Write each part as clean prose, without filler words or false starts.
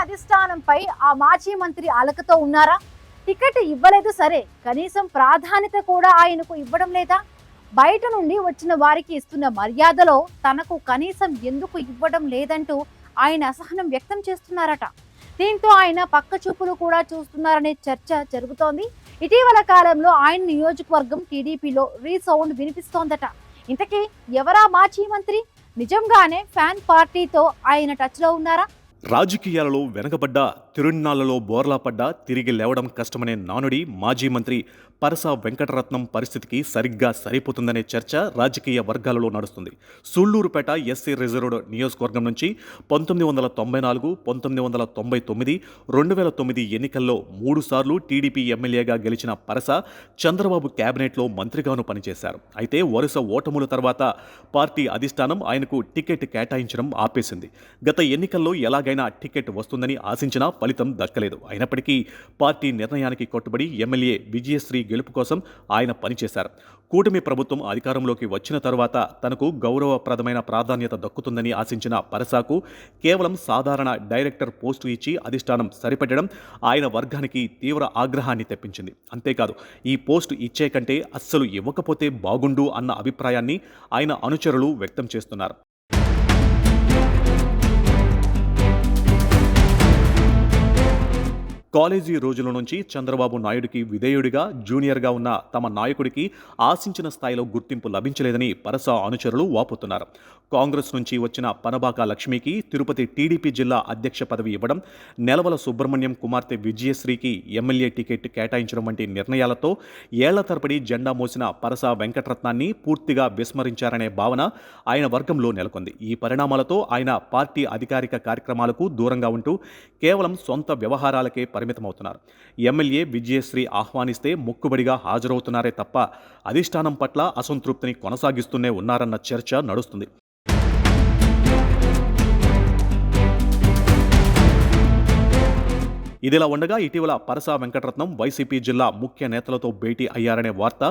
అధిష్టానంపై ఆ మాజీ మంత్రి అలకతో ఉన్నారా? టికెట్ ఇవ్వలేదు సరే, కనీసం ప్రాధాన్యత కూడా ఆయనకు ఇవ్వడం లేదా? బయట నుండి వచ్చిన వారికి ఇస్తున్న మర్యాదలో తనకు కనీసం ఎందుకు ఇవ్వడం లేదంటూ ఆయన అసహనం వ్యక్తం చేస్తున్నారట. దీంతో ఆయన పక్క చూపులు కూడా చూస్తున్నారనే చర్చ జరుగుతోంది. ఇటీవల కాలంలో ఆయన నియోజకవర్గం టీడీపీలో రీసౌండ్ వినిపిస్తోందట. ఇంతకీ ఎవరా మాజీ మంత్రి? నిజంగానే ఫ్యాన్ పార్టీతో ఆయన టచ్లో ఉన్నారా? రాజకీయాలలో వెనకబడ్డ, తిరుణ్ణాలలో బోర్లా పడ్డ, తిరిగి లేవడం కష్టమనే నానుడి మాజీ మంత్రి పరస వెంకటరత్నం పరిస్థితికి సరిగ్గా సరిపోతుందనే చర్చ రాజకీయ వర్గాలలో నడుస్తుంది. సూళ్లూరుపేట ఎస్సీ రిజర్వ్డ్ నియోజకవర్గం నుంచి 1994, 1999, 2009 ఎన్నికల్లో 3 సార్లు టీడీపీ ఎమ్మెల్యేగా గెలిచిన పరస చంద్రబాబు కేబినెట్లో మంత్రిగాను పనిచేశారు. అయితే వరుస ఓటముల తర్వాత పార్టీ అధిష్టానం ఆయనకు టికెట్ కేటాయించడం ఆపేసింది. గత ఎన్నికల్లో ఎలాగైనా టికెట్ వస్తుందని ఆశించినా ఫలితం దక్కలేదు. అయినప్పటికీ పార్టీ నిర్ణయానికి కట్టుబడి ఎమ్మెల్యే విజయశ్రీ గెలుపు కోసం ఆయన పనిచేశారు. కూటమి ప్రభుత్వం అధికారంలోకి వచ్చిన తరువాత తనకు గౌరవప్రదమైన ప్రాధాన్యత దక్కుతుందని ఆశించిన పరసాకు కేవలం సాధారణ డైరెక్టర్ పోస్టు ఇచ్చి అధిష్టానం సరిపెట్టడం ఆయన వర్గానికి తీవ్ర ఆగ్రహాన్ని తెప్పించింది. అంతేకాదు, ఈ పోస్టు ఇచ్చే కంటే అస్సలు ఇవ్వకపోతే బాగుండు అన్న అభిప్రాయాన్ని ఆయన అనుచరులు వ్యక్తం చేస్తున్నారు. కాలేజీ రోజుల నుంచి చంద్రబాబు నాయుడికి విధేయుడిగా, జూనియర్గా ఉన్న తమ నాయకుడికి ఆశించిన స్థాయిలో గుర్తింపు లభించలేదని పరస అనుచరులు వాపోతున్నారు. కాంగ్రెస్ నుంచి వచ్చిన పనబాక లక్ష్మికి తిరుపతి టీడీపీ జిల్లా అధ్యక్ష పదవి ఇవ్వడం, నెలవల సుబ్రహ్మణ్యం కుమార్తె విజయశ్రీకి ఎమ్మెల్యే టికెట్ కేటాయించడం వంటి నిర్ణయాలతో ఏళ్ల తరబడి జెండా మోసిన పరస వెంకటరత్నాన్ని పూర్తిగా విస్మరించారనే భావన ఆయన వర్గంలో నెలకొంది. ఈ పరిణామాలతో ఆయన పార్టీ అధికారిక కార్యక్రమాలకు దూరంగా ఉంటూ కేవలం సొంత వ్యవహారాలకే పరిమితమవుతున్నారు. ఎమ్మెల్యే విజయశ్రీ ఆహ్వానిస్తే మొక్కుబడిగా హాజరవుతున్నారే తప్ప అధిష్టానం పట్ల అసంతృప్తిని కొనసాగిస్తూనే ఉన్నారన్న చర్చ నడుస్తుంది. ఇదిలా ఉండగా ఇటీవల పరస వెంకటరత్నం వైసీపీ జిల్లా ముఖ్య నేతలతో భేటీ అయ్యారనే వార్త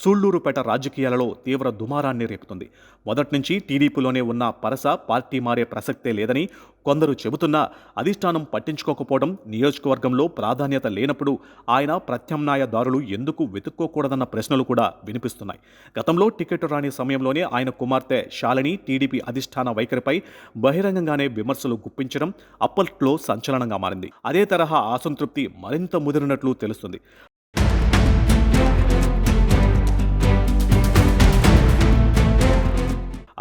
సూళ్లూరుపేట రాజకీయాలలో తీవ్ర దుమారాన్ని రేపుతుంది. మొదటి నుంచి టీడీపీలోనే ఉన్న పరస పార్టీ మారే ప్రసక్తే లేదని కొందరు చెబుతున్నా అధిష్టానం పట్టించుకోకపోవడం, నియోజకవర్గంలో ప్రాధాన్యత లేనప్పుడు ఆయన ప్రత్యామ్నాయదారులు ఎందుకు వెతుక్కోకూడదన్న ప్రశ్నలు కూడా వినిపిస్తున్నాయి. గతంలో టికెట్ రాని సమయంలోనే ఆయన కుమార్తె శాలిని టీడీపీ అధిష్టాన వైఖరిపై బహిరంగంగానే విమర్శలు గుప్పించడం అప్పట్లో సంచలనంగా మారింది. అదే తరహా అసంతృప్తి మరింత ముదిరినట్లు తెలుస్తుంది.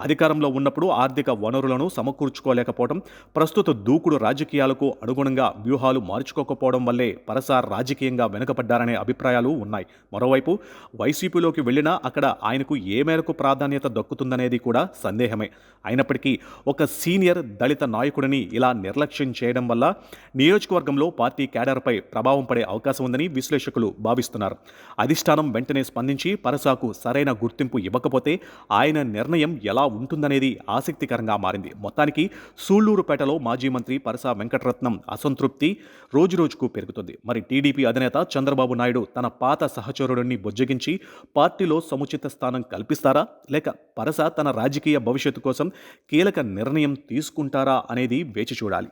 అధికారంలో ఉన్నప్పుడు ఆర్థిక వనరులను సమకూర్చుకోలేకపోవడం, ప్రస్తుత దూకుడు రాజకీయాలకు అనుగుణంగా వ్యూహాలు మార్చుకోకపోవడం వల్లే పరస రాజకీయంగా వెనుకబడ్డారనే అభిప్రాయాలు ఉన్నాయి. మరోవైపు వైసీపీలోకి వెళ్లినా అక్కడ ఆయనకు ఏ మేరకు ప్రాధాన్యత దక్కుతుందనేది కూడా సందేహమే. అయినప్పటికీ ఒక సీనియర్ దళిత నాయకుడిని ఇలా నిర్లక్ష్యం చేయడం వల్ల నియోజకవర్గంలో పార్టీ క్యాడర్పై ప్రభావం పడే అవకాశం ఉందని విశ్లేషకులు భావిస్తున్నారు. అధిష్టానం వెంటనే స్పందించి పరసకు సరైన గుర్తింపు ఇవ్వకపోతే ఆయన నిర్ణయం ఎలా ఉంటుందనేది ఆసక్తికరంగా మారింది. మొత్తానికి సూళ్లూరుపేటలో మాజీ మంత్రి పరస వెంకటరత్నం అసంతృప్తి రోజురోజుకు పెరుగుతుంది. మరి టీడీపీ అధినేత చంద్రబాబు నాయుడు తన పాత సహచరుడిని బుజ్జగించి పార్టీలో సముచిత స్థానం కల్పిస్తారా, లేక పరస తన రాజకీయ భవిష్యత్తు కోసం కీలక నిర్ణయం తీసుకుంటారా అనేది వేచి చూడాలి.